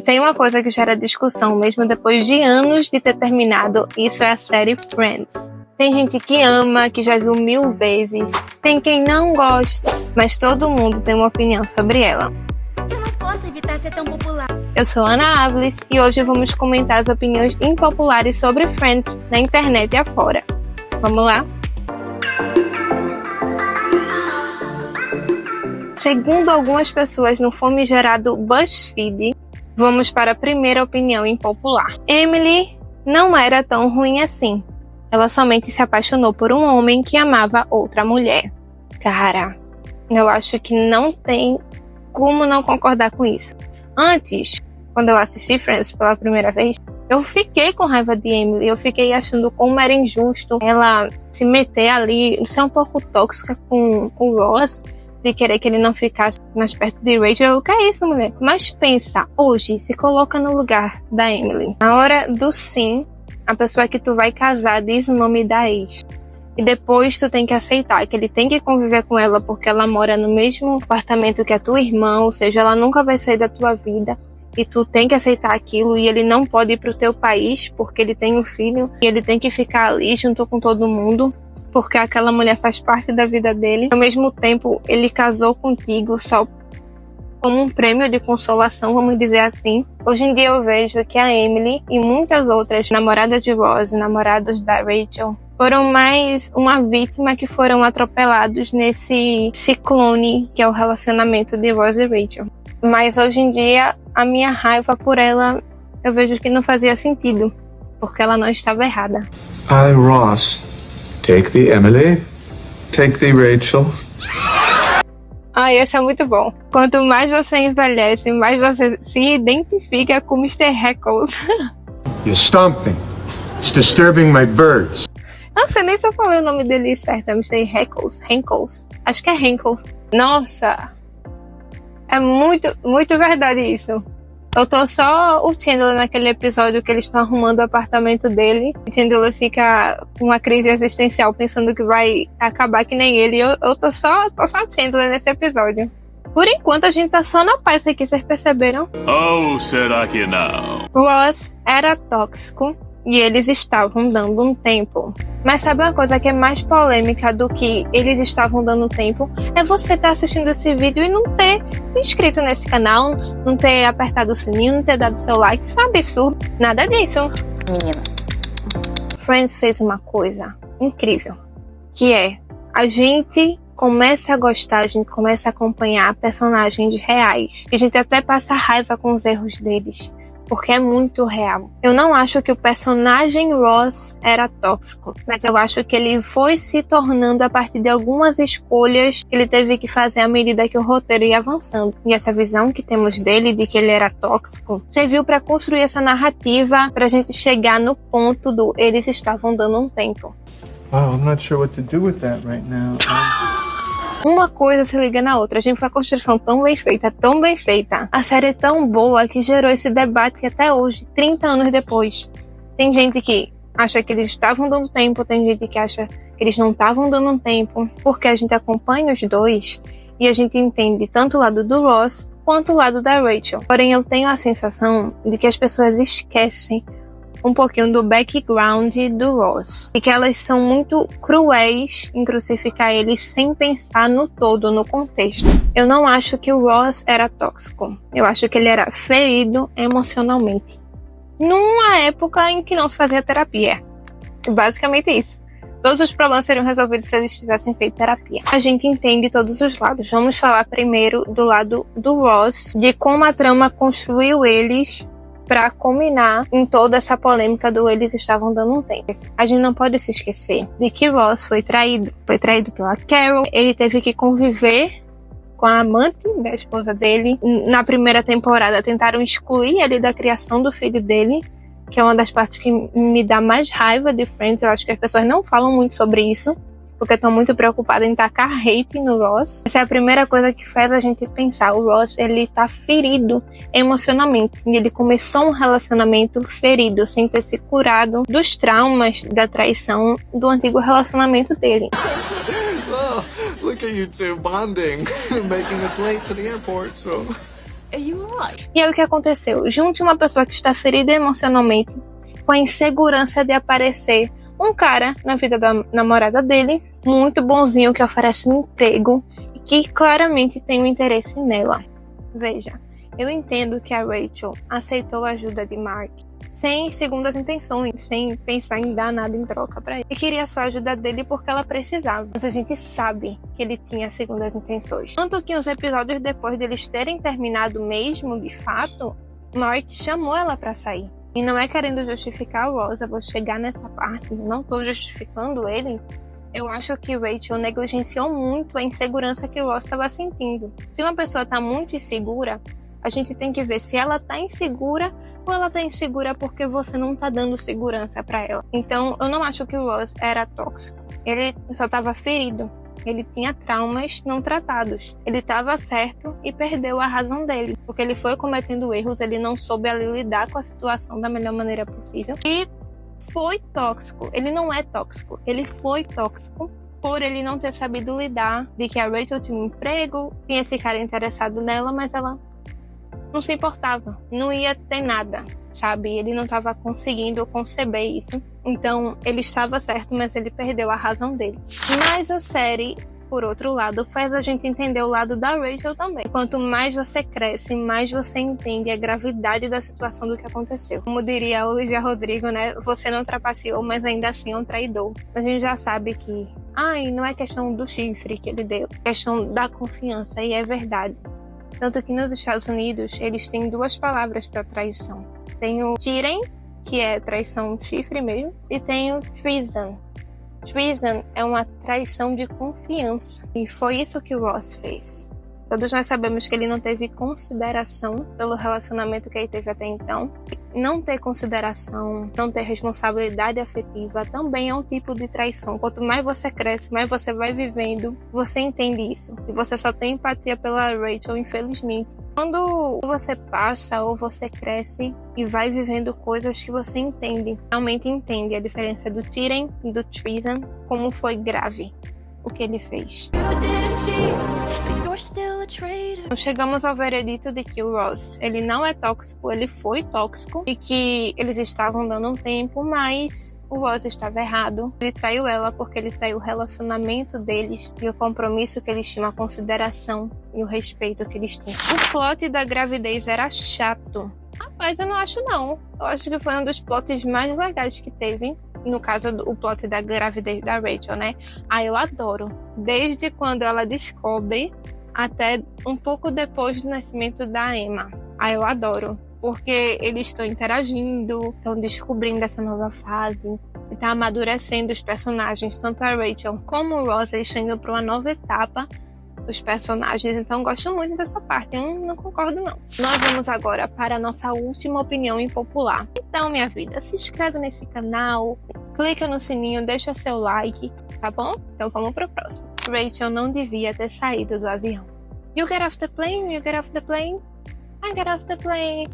Tem uma coisa que gera discussão mesmo depois de anos de ter terminado, isso é a série Friends. Tem gente que ama, que já viu 1000 vezes, tem quem não gosta, mas todo mundo tem uma opinião sobre ela. Eu não posso evitar ser tão popular. Eu sou Ana Áviles e hoje vamos comentar as opiniões impopulares sobre Friends na internet e afora. Vamos lá? Segundo algumas pessoas no famigerado BuzzFeed, vamos para a primeira opinião impopular. Emily não era tão ruim assim. Ela somente se apaixonou por um homem que amava outra mulher. Cara, eu acho que não tem como não concordar com isso. Antes, quando eu assisti Friends pela primeira vez, eu fiquei com raiva de Emily. Eu fiquei achando como era injusto ela se meter ali, ser um pouco tóxica com o Ross, de querer que ele não ficasse mais perto de Rachel. O que é isso, mulher? Mas pensa, hoje, se coloca no lugar da Emily. Na hora do sim, a pessoa que tu vai casar diz o nome da ex. E depois tu tem que aceitar que ele tem que conviver com ela porque ela mora no mesmo apartamento que a tua irmã, ou seja, ela nunca vai sair da tua vida. E tu tem que aceitar aquilo, e ele não pode ir pro teu país porque ele tem um filho, e ele tem que ficar ali junto com todo mundo, porque aquela mulher faz parte da vida dele. Ao mesmo tempo, ele casou contigo só como um prêmio de consolação, vamos dizer assim. Hoje em dia eu vejo que a Emily e muitas outras namoradas de Ross, namorados da Rachel, foram mais uma vítima que foram atropelados nesse ciclone que é o relacionamento de Ross e Rachel. Mas hoje em dia, a minha raiva por ela, eu vejo que não fazia sentido, porque ela não estava errada. Hi, Ross. Take the Emily. Take the Rachel. Esse é muito bom. Quanto mais você envelhece, mais você se identifica com Mr. Heckles. You stomping. It's disturbing my birds. Não sei nem se eu falei o nome dele certo. É Mr. Heckles. Acho que é Heckles. Nossa. É muito verdade isso. Eu tô só o Chandler naquele episódio que eles estão arrumando o apartamento dele. O Chandler fica com uma crise existencial pensando que vai acabar que nem ele. Eu tô só o Chandler nesse episódio. Por enquanto a gente tá só na paz aqui, vocês perceberam? Oh, será que não? Ross era tóxico e eles estavam dando um tempo. Mas sabe uma coisa que é mais polêmica do que eles estavam dando tempo? É você estar assistindo esse vídeo e não ter se inscrito nesse canal, não ter apertado o sininho, não ter dado seu like. Isso é um absurdo. Nada disso. Menina. Friends fez uma coisa incrível, que é a gente começa a gostar, a gente começa a acompanhar personagens reais. E a gente até passa raiva com os erros deles, porque é muito real. Eu não acho que o personagem Ross era tóxico, mas eu acho que ele foi se tornando a partir de algumas escolhas que ele teve que fazer à medida que o roteiro ia avançando. E essa visão que temos dele, de que ele era tóxico, serviu para construir essa narrativa, pra gente chegar no ponto do eles estavam dando um tempo. Oh, I'm not sure what to do with that right now. Uma coisa se liga na outra. A gente foi a construção tão bem feita. A série é tão boa que gerou esse debate até hoje, 30 anos depois. Tem gente que acha que eles estavam dando tempo, tem gente que acha que eles não estavam dando um tempo, porque a gente acompanha os dois e a gente entende tanto o lado do Ross quanto o lado da Rachel. Porém, eu tenho a sensação de que as pessoas esquecem um pouquinho do background do Ross. E que elas são muito cruéis em crucificar ele sem pensar no todo, no contexto. Eu não acho que o Ross era tóxico. Eu acho que ele era ferido emocionalmente. Numa época em que não se fazia terapia. Basicamente isso. Todos os problemas seriam resolvidos se eles tivessem feito terapia. A gente entende todos os lados. Vamos falar primeiro do lado do Ross, de como a trama construiu eles para culminar em toda essa polêmica do eles estavam dando um tempo. A gente não pode se esquecer de que Ross foi traído. Foi traído pela Carol. Ele teve que conviver com a amante da esposa dele. Na primeira temporada tentaram excluir ele da criação do filho dele, que é uma das partes que me dá mais raiva de Friends. Eu acho que as pessoas não falam muito sobre isso, porque estão muito preocupadas em tacar hate no Ross. Essa é a primeira coisa que faz a gente pensar. O Ross, ele tá ferido emocionalmente. E ele começou um relacionamento ferido, sem ter se curado dos traumas da traição do antigo relacionamento dele. Oh, look at you two bonding, making us late for the airport, so... E aí o que aconteceu? Junte uma pessoa que está ferida emocionalmente com a insegurança de aparecer um cara na vida da namorada dele, muito bonzinho, que oferece um emprego e que claramente tem um interesse nela. Veja, eu entendo que a Rachel aceitou a ajuda de Mark sem segundas intenções, sem pensar em dar nada em troca pra ele. E queria só a ajuda dele porque ela precisava. Mas a gente sabe que ele tinha segundas intenções. Tanto que uns episódios depois deles terem terminado mesmo, de fato, Mark chamou ela pra sair. E não é querendo justificar o Ross, eu vou chegar nessa parte, não tô justificando ele. Eu acho que Rachel negligenciou muito a insegurança que o Ross estava sentindo. Se uma pessoa tá muito insegura, a gente tem que ver se ela tá insegura ou ela tá insegura porque você não tá dando segurança pra ela. Então, eu não acho que o Ross era tóxico. Ele só tava ferido. Ele tinha traumas não tratados. Ele estava certo e perdeu a razão dele. Porque ele foi cometendo erros, ele não soube ali lidar com a situação da melhor maneira possível. E foi tóxico. Ele não é tóxico. Ele foi tóxico por ele não ter sabido lidar de que a Rachel tinha um emprego, tinha esse cara interessado nela, mas ela não se importava, não ia ter nada, sabe? Ele não estava conseguindo conceber isso. Então, ele estava certo, mas ele perdeu a razão dele. Mas a série, por outro lado, faz a gente entender o lado da Rachel também. Quanto mais você cresce, mais você entende a gravidade da situação do que aconteceu. Como diria a Olivia Rodrigo, né? Você não trapaceou, mas ainda assim é um traidor. A gente já sabe que, não é questão do chifre que ele deu, é questão da confiança, e é verdade. Tanto que nos Estados Unidos, eles têm duas palavras para traição. Tem o cheating, que é traição chifre mesmo, e tem o treason. Treason é uma traição de confiança. E foi isso que o Ross fez. Todos nós sabemos que ele não teve consideração pelo relacionamento que ele teve até então. Não ter consideração, não ter responsabilidade afetiva também é um tipo de traição. Quanto mais você cresce, mais você vai vivendo, você entende isso. E você só tem empatia pela Rachel, infelizmente. Quando você passa ou você cresce e vai vivendo coisas que você entende, realmente entende a diferença do cheating e do treason, como foi grave o que ele fez. Chegamos ao veredito de que o Ross, ele não é tóxico, ele foi tóxico e que eles estavam dando um tempo, mas o Ross estava errado. Ele traiu ela porque ele traiu o relacionamento deles e o compromisso que eles tinham, a consideração e o respeito que eles tinham. O plot da gravidez era chato. Rapaz, eu não acho não. Eu acho que foi um dos plots mais legais que teve. No caso, o plot da gravidez da Rachel, né? Eu adoro. Desde quando ela descobre até um pouco depois do nascimento da Emma. Eu adoro. Porque eles estão interagindo, estão descobrindo essa nova fase. Está amadurecendo os personagens, tanto a Rachel como o Ross, eles estão indo para uma nova etapa dos personagens. Então, gosto muito dessa parte. Eu não concordo, não. Nós vamos agora para a nossa última opinião impopular. Então, minha vida, se inscreve nesse canal, clica no sininho, deixa seu like, tá bom? Então, vamos pro próximo. Rachel não devia ter saído do avião. You get off the plane, you get off the plane. I get off the plane.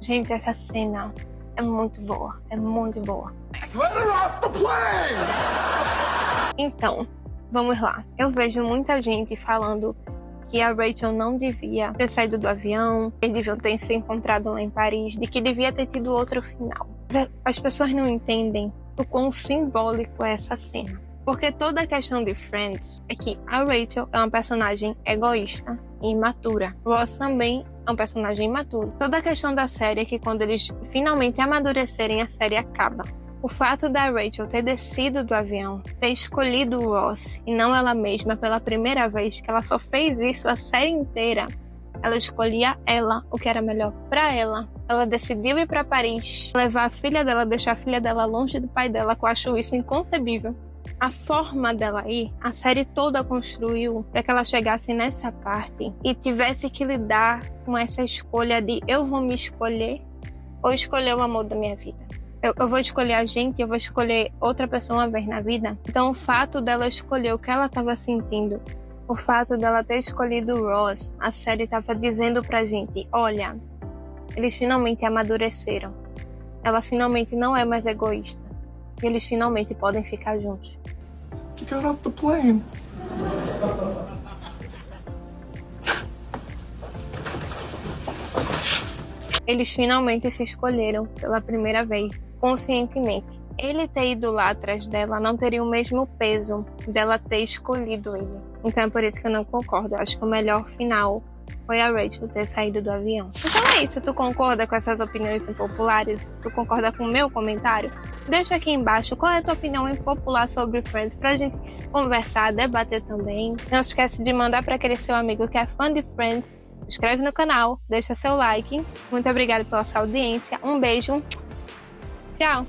Gente, essa cena é muito boa. É muito boa. Let her off the plane! Então, vamos lá. Eu vejo muita gente falando que a Rachel não devia ter saído do avião, que eles deviam ter se encontrado lá em Paris, de que devia ter tido outro final. As pessoas não entendem o quão simbólico é essa cena. Porque toda a questão de Friends é que a Rachel é uma personagem egoísta e imatura. Ross também é um personagem imaturo. Toda a questão da série é que quando eles finalmente amadurecerem, a série acaba. O fato da Rachel ter descido do avião, ter escolhido o Ross e não ela mesma pela primeira vez, que ela só fez isso a série inteira, ela escolhia ela, o que era melhor pra ela. Ela decidiu ir pra Paris, levar a filha dela, deixar a filha dela longe do pai dela, que eu acho isso inconcebível. A forma dela ir, a série toda construiu para que ela chegasse nessa parte e tivesse que lidar com essa escolha de eu vou me escolher ou escolher o amor da minha vida. Eu vou escolher a gente, eu vou escolher outra pessoa uma vez na vida. Então o fato dela escolher o que ela estava sentindo, o fato dela ter escolhido o Ross, a série estava dizendo pra gente, olha, eles finalmente amadureceram. Ela finalmente não é mais egoísta. E eles finalmente podem ficar juntos. You got off the plane. eles finalmente se escolheram pela primeira vez, conscientemente. Ele ter ido lá atrás dela não teria o mesmo peso dela ter escolhido ele. Então é por isso que eu não concordo. Eu acho que o melhor final foi a Rachel ter saído do avião. Então é isso. Tu concorda com essas opiniões impopulares? Tu concorda com o meu comentário? Deixa aqui embaixo qual é a tua opinião impopular sobre Friends pra gente conversar, debater também. Não se esquece de mandar para aquele seu amigo que é fã de Friends. Se inscreve no canal, deixa seu like. Muito obrigada pela sua audiência. Um beijo. Tchau.